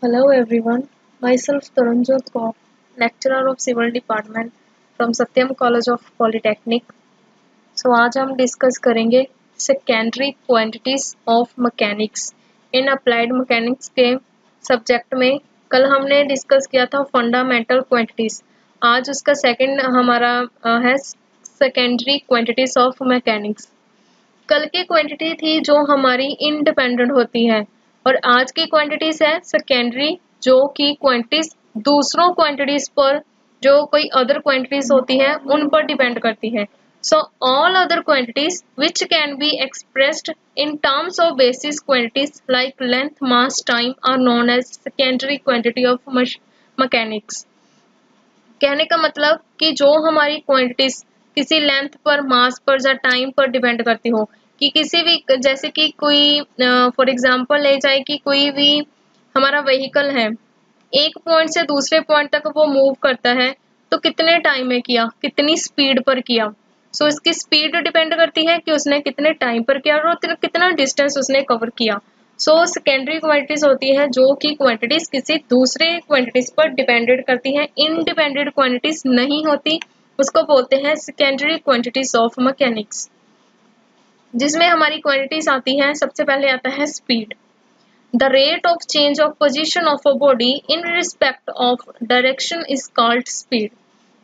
Hello everyone, myself Taranjot Kaur, lecturer of Civil Department from Satyam College of Polytechnic. So आज हम discuss करेंगे secondary quantities of mechanics in applied mechanics के subject में। कल हमने discuss किया था फंडामेंटल क्वांटिटीज, आज उसका सेकंड हमारा है सेकेंडरी क्वांटिटीज ऑफ मैकेनिक्स। कल की क्वांटिटी थी जो हमारी इंडिपेंडेंट होती है और आज की क्वांटिटीज है सेकेंडरी, जो कि क्वांटिटीज दूसरों क्वांटिटीज पर, जो कोई अदर क्वांटिटीज होती है उन पर डिपेंड करती है। So all other quantities which can be expressed in terms of basis quantities like length, mass, time are known as secondary quantity of mechanics. कहने का मतलब कि जो हमारी क्वांटिटीज किसी लेंथ पर, मास पर या टाइम पर डिपेंड करती हो, कि किसी भी, जैसे कि कोई फॉर एग्जांपल ले जाए कि कोई भी हमारा व्हीकल है, एक पॉइंट से दूसरे पॉइंट तक वो मूव करता है तो कितने टाइम में किया, कितनी स्पीड पर किया। सो इसकी स्पीड डिपेंड करती है कि उसने कितने टाइम पर किया और कितना डिस्टेंस उसने कवर किया। सो सेकेंडरी क्वांटिटीज होती है जो कि क्वांटिटीज किसी दूसरे क्वांटिटीज पर डिपेंडेड करती हैं, इंडिपेंडेंट क्वांटिटीज नहीं होती, उसको बोलते हैं सेकेंडरी क्वांटिटीज ऑफ मैकेनिक्स। जिसमें हमारी क्वांटिटीज आती हैं, सबसे पहले आता है speed. The rate of change of position of a body in respect of direction is called speed.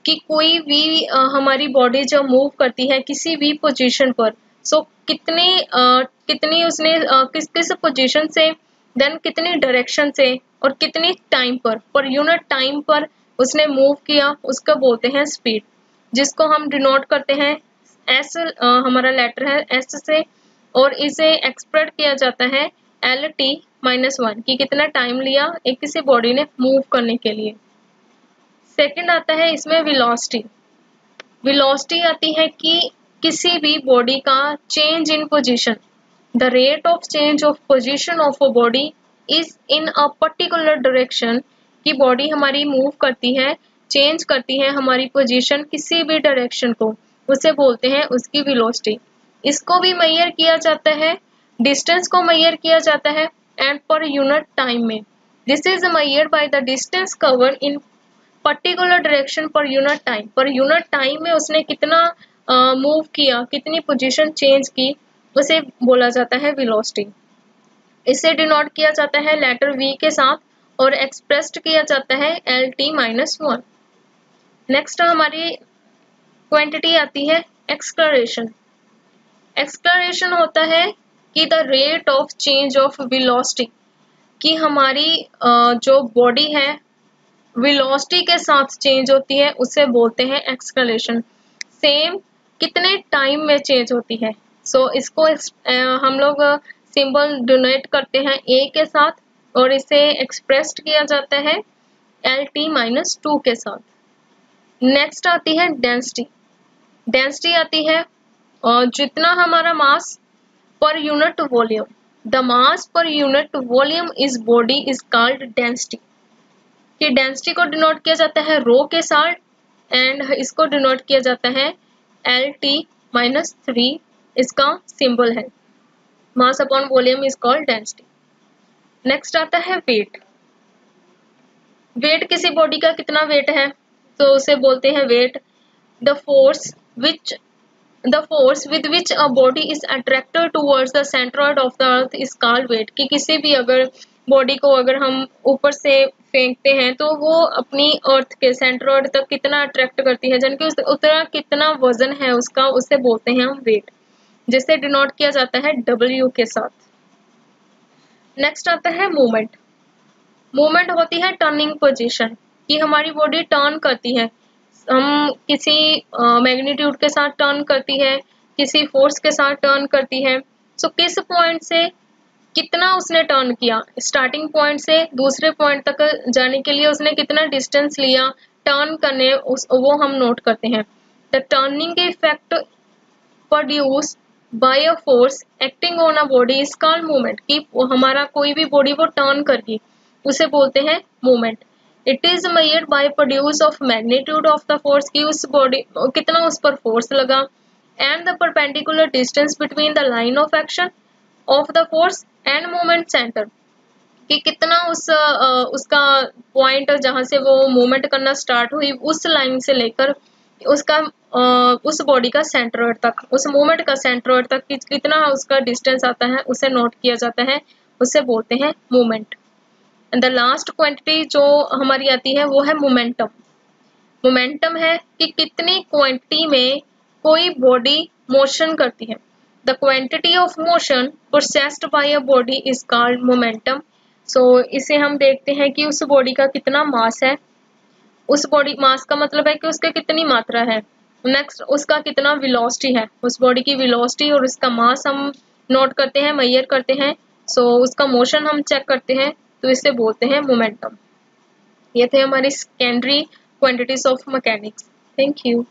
कि कोई भी हमारी बॉडी जो मूव करती है किसी भी पोजीशन पर, सो कितनी उसने किस किस पोजीशन से, देन कितनी डायरेक्शन से और कितनी टाइम पर यूनिट टाइम पर उसने मूव किया, उसका बोलते हैं स्पीड, जिसको हम डिनोट करते हैं एस, हमारा लेटर है एस से, और इसे एक्सप्रेस किया जाता है LT-1 कि कितना टाइम लिया एक किसी बॉडी ने मूव करने के लिए। सेकंड आता है इसमें वेलोसिटी। वेलोसिटी आती है कि किसी भी बॉडी का change in position. The rate of change of position of a body is in a particular direction, कि बॉडी हमारी मूव करती है, चेंज करती है हमारी पोजीशन किसी भी डायरेक्शन को, उसे बोलते हैं उसकी वेलोसिटी। इसको भी मेजर किया जाता है, डिस्टेंस को मेजर किया जाता है एंड पर यूनिट टाइम में। This is measured by the distance covered in particular direction per unit time. Per unit time में उसने कितना मूव किया, कितनी पोजीशन चेंज की, उसे बोला जाता है वेलोसिटी। इसे डिनोट किया जाता है लेटर V के साथ और एक्सप्रेस्ड किया जाता है LT-1। नेक्स्ट हमारी क्वांटिटी आती है एक्सलरेशन। एक्सलरेशन होता है कि the rate of change of velocity, कि हमारी जो बॉडी है वेलोसिटी के साथ चेंज होती है, उसे बोलते हैं एक्सलरेशन। सेम कितने टाइम में चेंज होती है। सो इसको हम लोग सिंबल डोनेट करते हैं A के साथ और इसे एक्सप्रेस्ड किया जाता है LT-2 के साथ। नेक्स्ट आती है डेंसिटी। डेंसिटी आती है और जितना हमारा मास per unit volume, the mass per unit volume is body is called density. कि डेंसिटी को डिनोट किया जाता है रो के साथ एंड इसको डिनोट किया जाता है LT-3, इसका सिंबल है। Mass upon volume is called density. Next आता है वेट। वेट किसी बॉडी का कितना वेट है तो उसे बोलते हैं weight. The force with which a body is attracted towards the centroid of the earth is called weight। कि किसी भी अगर बॉडी को अगर हम ऊपर से फेंकते हैं तो वो अपनी अर्थ के सेंट्रोइड तक कितना अट्रैक्ट करती है, यानी कि उतना कितना वजन है उसका, उसे बोलते हैं हम वेट, जिसे डिनोट किया जाता है W के साथ। नेक्स्ट आता है मूवमेंट। मूवमेंट होती है टर्निंग पोजीशन, कि हमारी बॉडी टर्न करती है, हम किसी मैग्नीट्यूड के साथ टर्न करती है, किसी फोर्स के साथ टर्न करती है। सो किस पॉइंट से कितना उसने टर्न किया, स्टार्टिंग पॉइंट से दूसरे पॉइंट तक जाने के लिए उसने कितना डिस्टेंस लिया टर्न करने, वो हम नोट करते हैं। The turning effect produce by a force acting on a body is called movement. कि हमारा कोई भी बॉडी वो टर्न करगी, उसे बोलते हैं movement. It is measured by produce of magnitude of the force, की उस बॉडी कितना उस पर फोर्स लगा, and the perpendicular distance between the line of action of the force and movement centre. कि कितना उसका पॉइंट जहाँ से वो मूवमेंट करना स्टार्ट हुई उस लाइन से लेकर उसका उस बॉडी का सेंट्रोइड तक, उस मूवमेंट का सेंट्रोइड तक कितना उसका डिस्टेंस आता है उसे नोट किया जाता है, उसे बोलते हैं movement. And the last quantity जो हमारी आती है वो है मोमेंटम। मोमेंटम है कि कितनी क्वांटिटी में कोई बॉडी मोशन करती है। The quantity of motion processed by a body is called momentum. So इसे हम देखते हैं कि उस बॉडी का कितना मास है, उस बॉडी मास का मतलब है कि उसका कितनी मात्रा है। नेक्स्ट उसका कितना वेलोसिटी है, उस बॉडी की वेलोसिटी और उसका मास हम नोट करते हैं, मेजर करते हैं। सो उसका मोशन हम चेक करते हैं, तो इसे बोलते हैं मोमेंटम। ये थे हमारी secondary quantities of mechanics. Thank you.